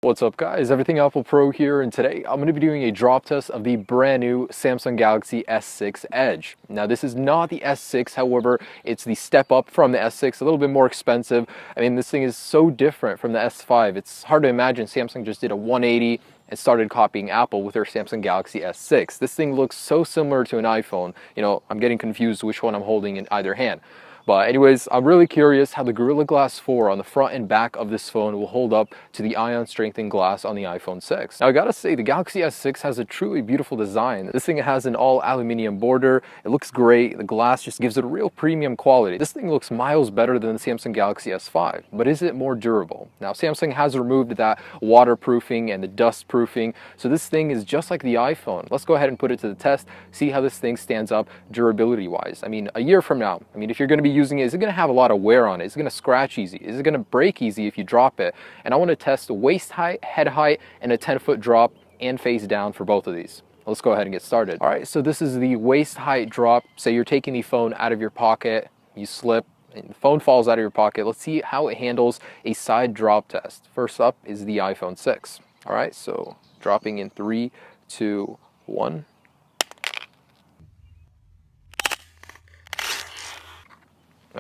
What's up guys, Everything Apple Pro here, and today I'm going to be doing a drop test of the brand new Samsung Galaxy S6 Edge. Now this is not the S6, however, it's the step up from the S6, a little bit more expensive. I mean, this thing is so different from the S5. It's hard to imagine Samsung just did a 180 and started copying Apple with their Samsung Galaxy S6. This thing looks so similar to an iPhone. You know, I'm getting confused which one I'm holding in either hand. But anyways, I'm really curious how the Gorilla Glass 4 on the front and back of this phone will hold up to the ion strengthened glass on the iPhone 6. Now I gotta say, the Galaxy S6 has a truly beautiful design. This thing has an all aluminum border. It looks great. The glass just gives it a real premium quality. This thing looks miles better than the Samsung Galaxy S5, but is it more durable? Now Samsung has removed that waterproofing and the dust proofing, so this thing is just like the iPhone. Let's go ahead and put it to the test, see how this thing stands up durability wise. I mean, a year from now, if you're gonna be using it, is it going to have a lot of wear on it? Is it going to scratch easy? Is it going to break easy if you drop it? And I want to test the waist height, head height, and a 10-foot drop and face down for both of these. Let's go ahead and get started. All right, so this is the waist height drop. Say you're taking the phone out of your pocket, you slip, and the phone falls out of your pocket. Let's see how it handles a side drop test. First up is the iPhone 6. All right, so dropping in 3, 2, 1.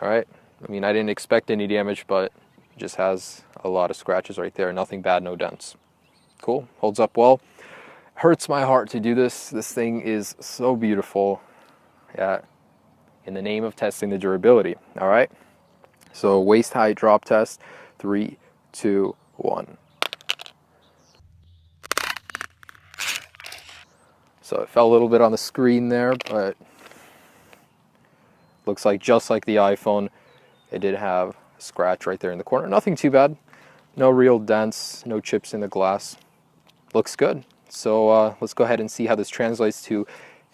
All right, I didn't expect any damage, but it just has a lot of scratches right there. Nothing bad, no dents. Cool, holds up well. Hurts my heart to do this. This thing is so beautiful. Yeah, in the name of testing the durability. All right, so waist height drop test, 3, 2, 1. So it fell a little bit on the screen there, but looks like just like the iPhone, it did have a scratch right there in the corner. Nothing too bad. No real dents, no chips in the glass. Looks good. So let's go ahead and see how this translates to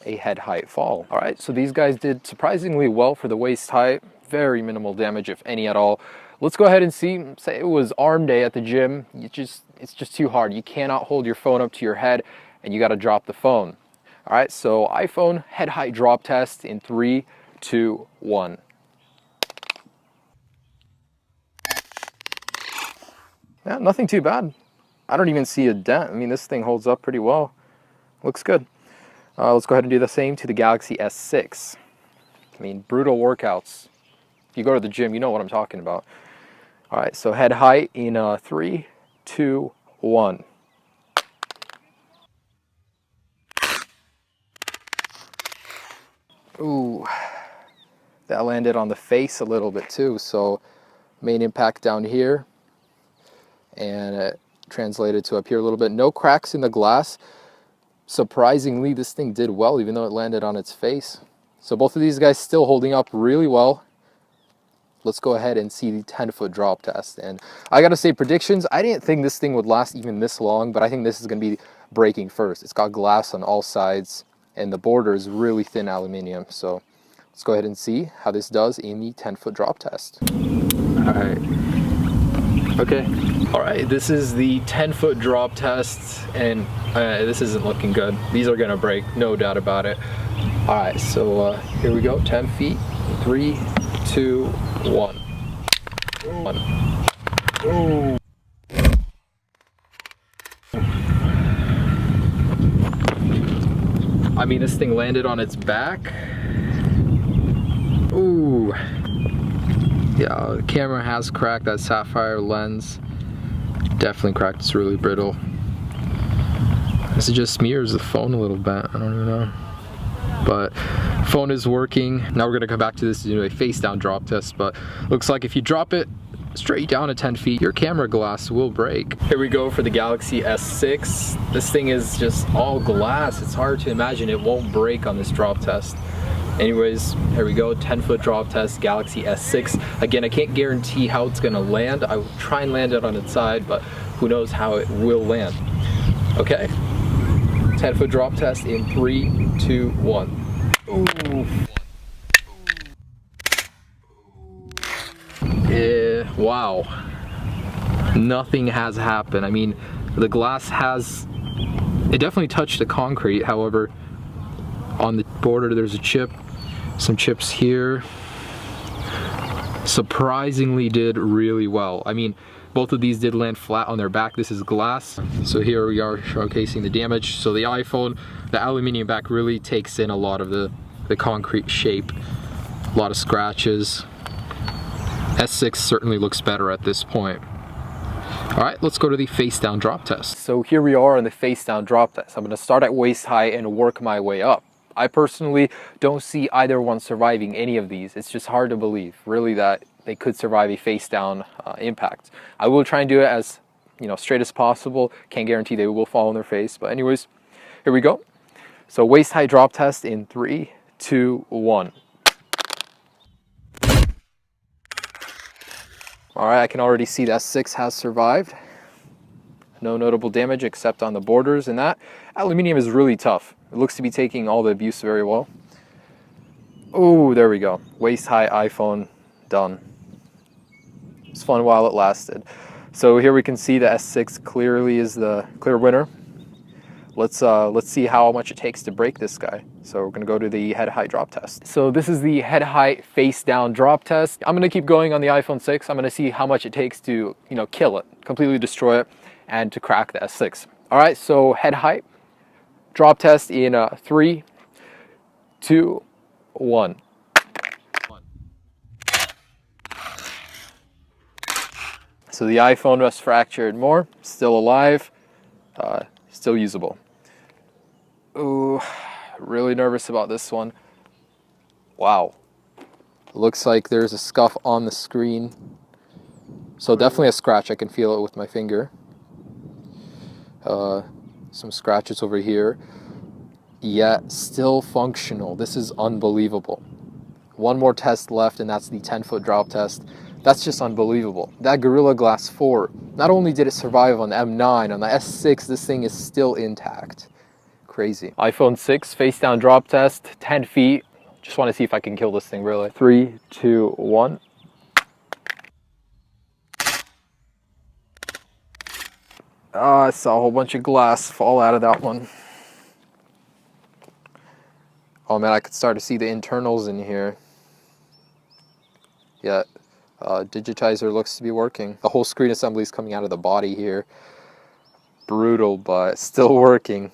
a head height fall. All right, so these guys did surprisingly well for the waist height. Very minimal damage, if any at all. Let's go ahead and see. Say it was arm day at the gym. It's just too hard. You cannot hold your phone up to your head, and you got to drop the phone. All right, so iPhone head height drop test in 3, 2, 1. Yeah, nothing too bad. I don't even see a dent. This thing holds up pretty well. Looks good. Let's go ahead and do the same to the Galaxy S6. Brutal workouts. If you go to the gym, you know what I'm talking about. All right, so head height in 3, 2, 1. Ooh. That landed on the face a little bit too, so main impact down here, and it translated to up here a little bit. No cracks in the glass. Surprisingly, this thing did well, even though it landed on its face. So both of these guys still holding up really well. Let's go ahead and see the 10-foot drop test. And I gotta say, predictions, I didn't think this thing would last even this long, but I think this is gonna be breaking first. It's got glass on all sides, and the border is really thin aluminum, so let's go ahead and see how this does in the 10-foot drop test. All right. Okay. All right, this is the 10-foot drop test, and this isn't looking good. These are gonna break, no doubt about it. All right, so here we go, 10 feet, 3, 2, 1. Oh. This thing landed on its back. Ooh. Yeah, the camera has cracked. That sapphire lens definitely cracked. It's really brittle. This just smears the phone a little bit. I don't even know. But phone is working. Now we're gonna come back to this to do a face down drop test, but looks like if you drop it straight down at 10 feet, your camera glass will break. Here we go for the Galaxy S6. This thing is just all glass. It's hard to imagine it won't break on this drop test. Anyways, here we go, 10-foot drop test, Galaxy S6. Again, I can't guarantee how it's gonna land. I will try and land it on its side, but who knows how it will land. Okay, 10-foot drop test in 3, 2, 1. Ooh. Wow. Nothing has happened. The glass it definitely touched the concrete. However, on the border there's a chip, some chips here. Surprisingly did really well. Both of these did land flat on their back. This is glass. So here we are showcasing the damage. So the iPhone, the aluminum back really takes in a lot of the concrete shape. A lot of scratches. S6 certainly looks better at this point. All right, let's go to the face down drop test. So here we are on the face down drop test. I'm gonna start at waist high and work my way up. I personally don't see either one surviving any of these. It's just hard to believe, really, that they could survive a face down impact. I will try and do it as straight as possible. Can't guarantee they will fall on their face, but anyways, here we go. So waist high drop test in 3, 2, 1. All right, I can already see that S6 has survived. No notable damage except on the borders, and that aluminum is really tough. It looks to be taking all the abuse very well. Oh, there we go. Waist high iPhone done. It's fun while it lasted. So here we can see the S6 clearly is the clear winner. Let's see how much it takes to break this guy. So we're gonna go to the head height drop test. So this is the head height face down drop test. I'm gonna keep going on the iPhone 6. I'm gonna see how much it takes to kill it, completely destroy it, and to crack the S6. All right, so head height drop test in 3, 2, 1. So the iPhone was fractured more, still alive, still usable. Ooh, really nervous about this one. Wow. Looks like there's a scuff on the screen. So definitely a scratch, I can feel it with my finger. Some scratches over here. Yet still functional. This is unbelievable. One more test left, and that's the 10-foot drop test. That's just unbelievable. That Gorilla Glass 4, not only did it survive on the M9, on the S6, this thing is still intact. Crazy. iPhone 6 face down drop test, 10 feet. Just want to see if I can kill this thing, really. 3, 2, 1. I saw a whole bunch of glass fall out of that one. Oh man, I could start to see the internals in here. Yeah. Digitizer looks to be working. The whole screen assembly is coming out of the body here. Brutal, but still working.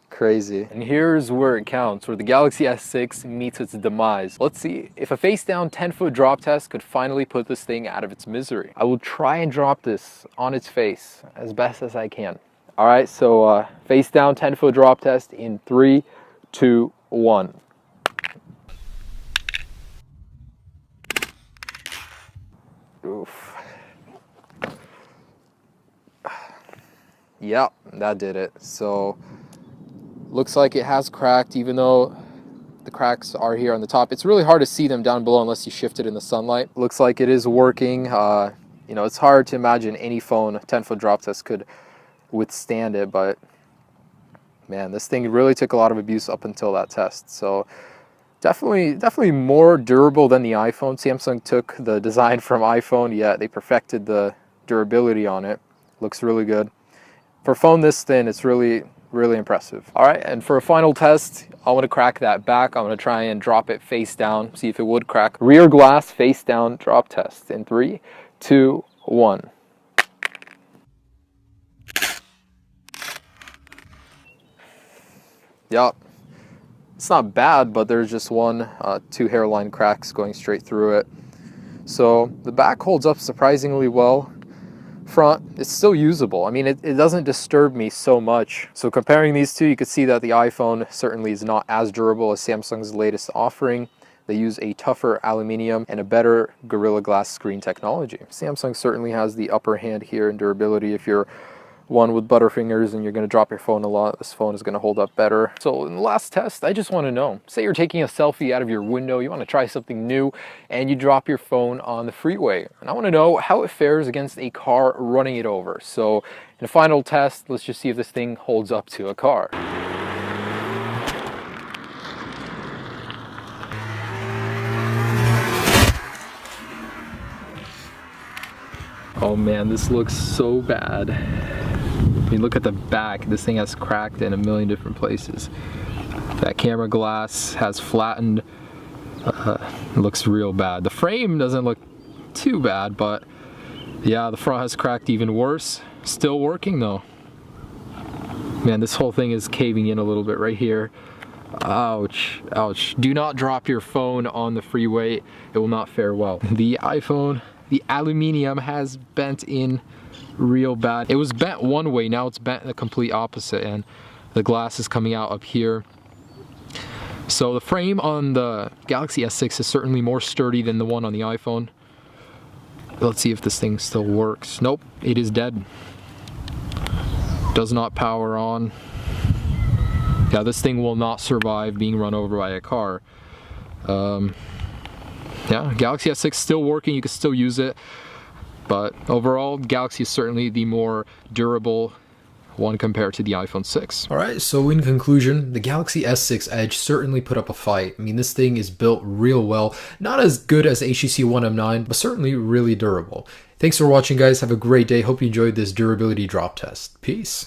Crazy. And here's where it counts, where the Galaxy S6 meets its demise. Let's see if a face down 10-foot drop test could finally put this thing out of its misery. I will try and drop this on its face as best as I can. All right, so face down 10-foot drop test in 3, 2, 1. Oof. Yep, that did it. So looks like it has cracked, even though the cracks are here on the top. It's really hard to see them down below unless you shift it in the sunlight. Looks like it is working. It's hard to imagine any phone, a 10-foot drop test could withstand it, but man, this thing really took a lot of abuse up until that test. So definitely more durable than the iPhone. Samsung took the design from iPhone, yet they perfected the durability on it. Looks really good. For a phone this thin, it's really impressive. All right, and for a final test, I want to crack that back. I'm going to try and drop it face down, see if it would crack. Rear glass face down drop test in 3, 2, 1. Yep. It's not bad, but there's just 2 hairline cracks going straight through it. So the back holds up surprisingly well. Front, it's still usable. I mean, it doesn't disturb me so much. So comparing these two, you can see that the iPhone certainly is not as durable as Samsung's latest offering. They use a tougher aluminum and a better Gorilla Glass screen technology. Samsung certainly has the upper hand here in durability. If you're one with butterfingers and you're going to drop your phone a lot, this phone is going to hold up better. So in the last test, I just want to know, say you're taking a selfie out of your window, you want to try something new, and you drop your phone on the freeway. And I want to know how it fares against a car running it over. So in the final test, let's just see if this thing holds up to a car. Oh man, this looks so bad. I mean, look at the back. This thing has cracked in a million different places. That camera glass has flattened. It looks real bad. The frame doesn't look too bad, but Yeah, the front has cracked even worse. Still working though. Man, this whole thing is caving in a little bit right here. Ouch, ouch. Do not drop your phone on the freeway. It will not fare well. The iPhone, the aluminium has bent in real bad. It was bent one way, now it's bent the complete opposite, and the glass is coming out up here. So the frame on the Galaxy S6 is certainly more sturdy than the one on the iPhone. Let's see if this thing still works. Nope, it is dead. Does not power on. Yeah, this thing will not survive being run over by a car. Yeah, Galaxy S6 still working, you can still use it. But overall, Galaxy is certainly the more durable one compared to the iPhone 6. Alright, so in conclusion, the Galaxy S6 Edge certainly put up a fight. I mean, this thing is built real well. Not as good as HTC One M9, but certainly really durable. Thanks for watching, guys. Have a great day. Hope you enjoyed this durability drop test. Peace.